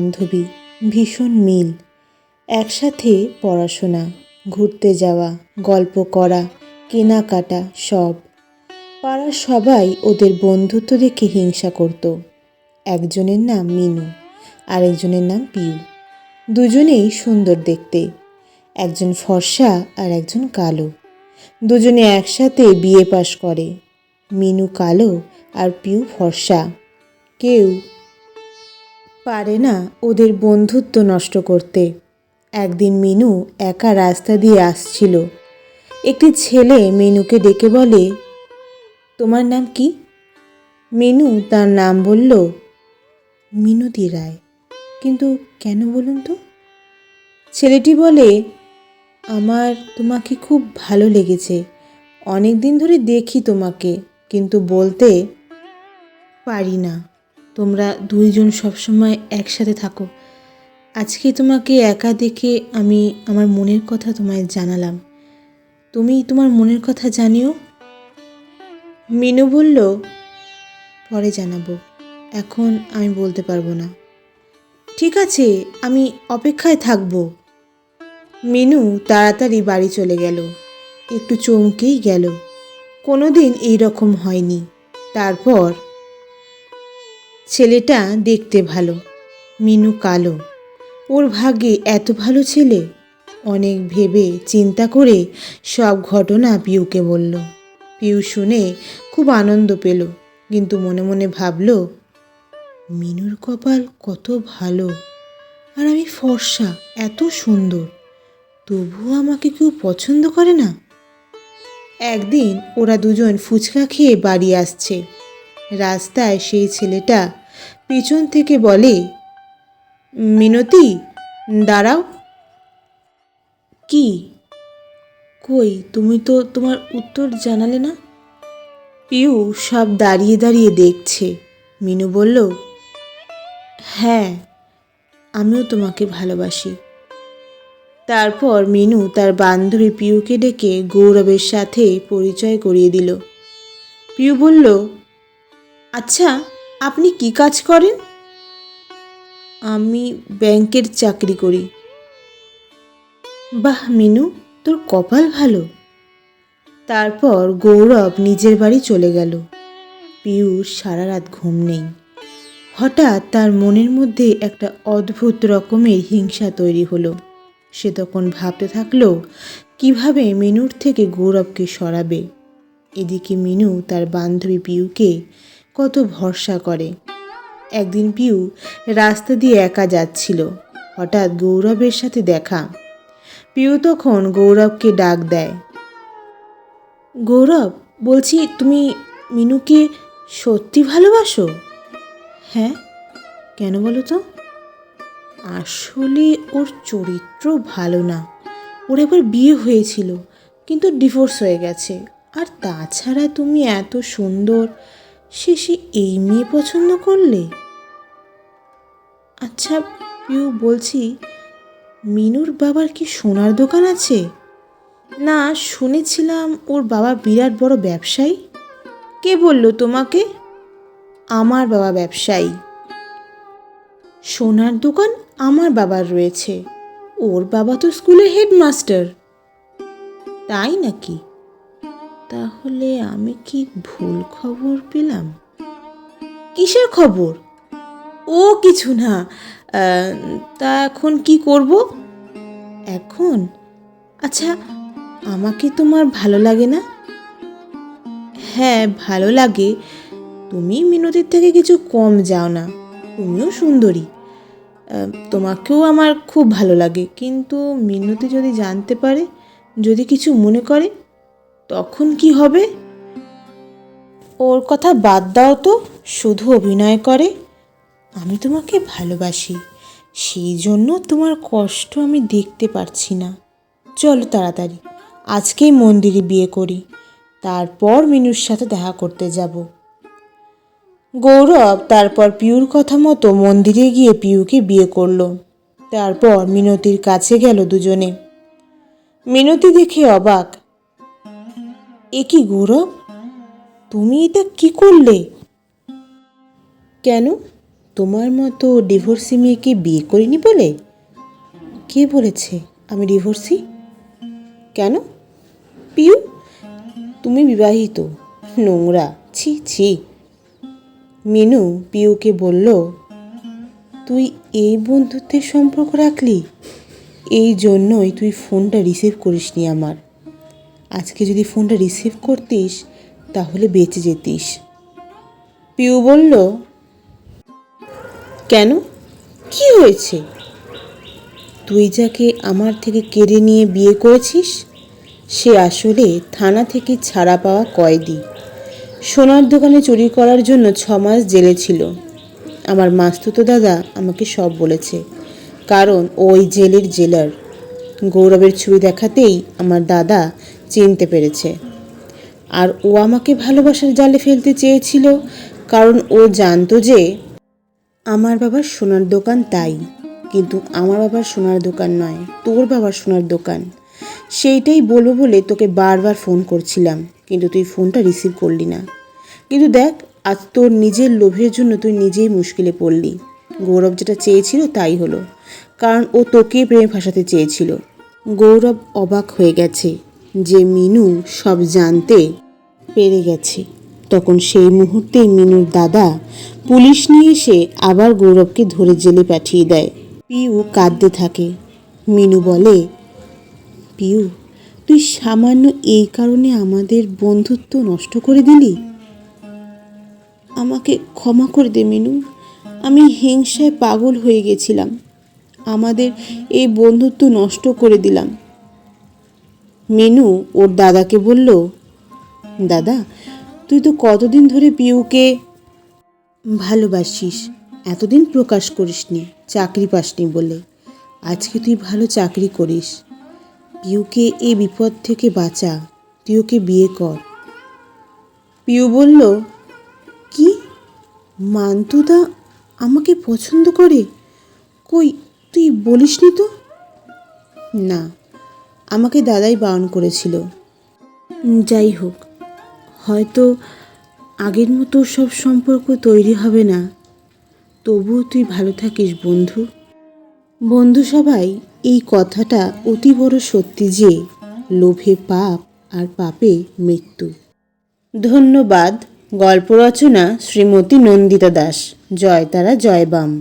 বান্ধবী, ভীষণ মিল। একসাথে পড়াশোনা, ঘুরতে যাওয়া, গল্প করা, কেনাকাটা সব। পাড়ার সবাই ওদের বন্ধুত্ব দেখে হিংসা করত। একজনের নাম মিনু, আরেকজনের নাম পিউ। দুজনেই সুন্দর দেখতে, একজন ফর্সা আর একজন কালো। দুজনে একসাথে বিএ পাশ করে। মিনু কালো আর পিউ ফর্সা। কেউ পারে না ওদের বন্ধুত্ব নষ্ট করতে। একদিন মিনু একা রাস্তা দিয়ে আসছিল। একটি ছেলে মিনুকে ডেকে বলে, তোমার নাম কি? মিনু তার নাম বলল, মিনতি রায়। কিন্তু কেন বলুন তো? ছেলেটি বলে, আমার তোমাকে খুব ভালো লেগেছে। অনেক দিন ধরে দেখি তোমাকে, কিন্তু বলতে পারি না। তোমরা দুইজন সবসময় একসাথে থাকো। আজকে তোমাকে একা দেখে আমি আমার মনের কথা তোমায় জানালাম। তুমি তোমার মনের কথা জানিও। মিনু বলল, পরে জানাবো, এখন আমি বলতে পারবো না। ঠিক আছে, আমি অপেক্ষায় থাকবো। মিনু তাড়াতাড়ি বাড়ি চলে গেল। একটু চমকেই গেল, কোনোদিন এই রকম হয়নি। তারপর ছেলেটা দেখতে ভালো, মিনু কালো। ওর ভাগ্যে এত ভালো ছেলে। অনেক ভেবে চিন্তা করে সব ঘটনা পিউকে বলল। পিউ শুনে খুব আনন্দ পেল, কিন্তু মনে মনে ভাবল, মিনুর কপাল কত ভালো, আর আমি ফর্সা, এত সুন্দর, তবুও আমাকে কেউ পছন্দ করে না। একদিন ওরা দুজন ফুচকা খেয়ে বাড়ি আসছে। রাস্তায় সেই ছেলেটা পিছন থেকে বলে, মিনতি, দাঁড়াও। কি? কই, তুমি তো তোমার উত্তর জানালে না? পিউ সব দাঁড়িয়ে দাঁড়িয়ে দেখছে। মিনু বলল, হ্যাঁ, আমিও তোমাকে ভালোবাসি। তারপর মিনু তার বান্ধবী পিউকে ডেকে গৌরবের সাথে পরিচয় করিয়ে দিল। পিউ বলল, আচ্ছা, আপনি কি কাজ করেন? আমি ব্যাংকের চাকরি করি। বাহ মিনু, তোর কপাল ভালো। তারপর গৌরব নিজের বাড়ি চলে গেল। পিউর সারা রাত ঘুম নেই। হঠাৎ তার মনের মধ্যে একটা অদ্ভুত রকমের হিংসা তৈরি হলো। সে তখন ভাবতে থাকলো কিভাবে মিনুর থেকে গৌরবকে সরাবে। এদিকে মিনু তার বান্ধবী পিউকে কত ভরসা করে। একদিন পিউ রাস্তা দিয়ে একা যাচ্ছিল। হঠাৎ গৌরবের সাথে দেখা। পিউ তখন গৌরবকে ডাক দেয়। গৌরব, বলছি, তুমি মিনুকে সত্যি ভালোবাসো? হ্যাঁ, কেন বলো তো? আসলে ওর চরিত্র ভালো না। ওর একবার বিয়ে হয়েছিল, কিন্তু ডিভোর্স হয়ে গেছে। আর তাছাড়া তুমি এত সুন্দর, শেষে এই মেয়ে পছন্দ করলে? আচ্ছা পিউ, বলছি, মিনুর বাবার কি সোনার দোকান আছে? না, শুনেছিলাম ওর বাবা বিরাট বড় ব্যবসায়ী। কে বলল তোমাকে? আমার বাবা ব্যবসায়ী। সোনার দোকান আমার বাবার রয়েছে। ওর বাবা তো স্কুলের হেডমাস্টার। তাই নাকি? তাহলে আমি কি ভুল খবর পেলাম? কিসের খবর? ও কিছু না। তা এখন কি করব? এখন? আচ্ছা, আমাকে তোমার ভালো লাগে না? হ্যাঁ, ভালো লাগে। তুমি মিনতির থেকে কিছু কম যাও না। তুমিও সুন্দরী। তোমাকেও আমার খুব ভালো লাগে, কিন্তু মিনতি যদি জানতে পারে, যদি কিছু মনে করে, তখন কি হবে? ওর কথা বাদ দাও তো, শুধু অভিনয় করে। আমি তোমাকে ভালোবাসি, সেই জন্য তোমার কষ্ট আমি দেখতে পারছি না। চলো তাড়াতাড়ি, আজকেই মন্দিরে বিয়ে করি, তারপর মিনুর সাথে দেখা করতে যাব। গৌরব তারপর পিউর কথা মতো মন্দিরে গিয়ে পিউকে বিয়ে করলো। তারপর মিনতির কাছে গেল দুজনে। মিনতি দেখে অবাক। এ কি গৌরব, তুমি এটা কি করলে? কেন, তোমার মতো ডিভোর্সি মেয়েকে বিয়ে করিনি বলে? কে বলেছে আমি ডিভোর্সি? কেন? পিউ, তুমি বিবাহিত। নোংরা, ছি ছি। মিনু পিউকে বলল, তুই এই বন্ধুত্বের সম্পর্ক রাখলি? এই জন্যই তুই ফোনটা রিসিভ করিসনি আমার। আজকে যদি ফোনটা রিসিভ করতিস তাহলে বেঁচে যেতিস। পিউ বলল, কেন, কি হয়েছে? তুই যাকে আমার থেকে কেড়ে নিয়ে বিয়ে করেছিস সে আসলে থানা থেকে ছাড়া পাওয়া কয়েদি। সোনার দোকানে চুরি করার জন্য 6 মাস জেলে ছিল। আমার মাস্তুতো দাদা আমাকে সব বলেছে, কারণ ওই জেলের জেলার। গৌরবের ছবি দেখাতেই আমার দাদা চিনতে পেরেছে। আর ও আমাকে ভালোবাসার জালে ফেলতে চেয়েছিল, কারণ ও জানতো যে আমার বাবার সোনার দোকান, তাই। কিন্তু আমার বাবার সোনার দোকান নয়, তোর বাবার সোনার দোকান। সেইটাই বলবো বলে তোকে বারবার ফোন করছিলাম, কিন্তু তুই ফোনটা রিসিভ করলি না। কিন্তু দেখ, আজ তোর নিজের লোভের জন্য তুই নিজেই মুশকিলে পড়লি। গৌরব যেটা চেয়েছিল তাই হলো, কারণ ও তোকেই প্রেমে ফাঁসাতে চেয়েছিল। গৌরব অবাক হয়ে গেছে যে মিনু সব জানতে পেরে গেছে। তখন সেই মুহূর্তেই মিনুর দাদা পুলিশ নিয়ে এসে আবার গৌরবকে ধরে জেলে পাঠিয়ে দেয়। পিউ কাঁদতে থাকে। মিনু বলে, পিউ, তুই সামান্য এই কারণে আমাদের বন্ধুত্ব নষ্ট করে দিলি? আমাকে ক্ষমা করে দে মিনু, আমি হিংসায় পাগল হয়ে গেছিলাম। আমাদের এই বন্ধুত্ব নষ্ট করে দিলাম। মিনু ওর দাদাকে বলল, দাদা, তুই তো কতদিন ধরে পিউকে ভালোবাসিস, এতদিন প্রকাশ করিসনি, চাকরি পাসনি বলে। আজকে তুই ভালো চাকরি করিস, পিউকে এই বিপদ থেকে বাঁচা, তুই ওকে বিয়ে কর। পিউ বলল, কি, মান্তুদা আমাকে পছন্দ করে? কই, তুই বলিসনি তো। না, আমাকে দাদাই বারণ করেছিল। যাই হোক, হয়তো আগের মতো সব সম্পর্ক তৈরি হবে না, তবুও তুই ভালো থাকিস বন্ধু। বন্ধু সবাই, এই কথাটা অতি বড় সত্যি যে লোভে পাপ আর পাপে মৃত্যু। ধন্যবাদ। গল্প রচনা শ্রীমতী নন্দিতা দাস। জয় তারা, জয় বাম।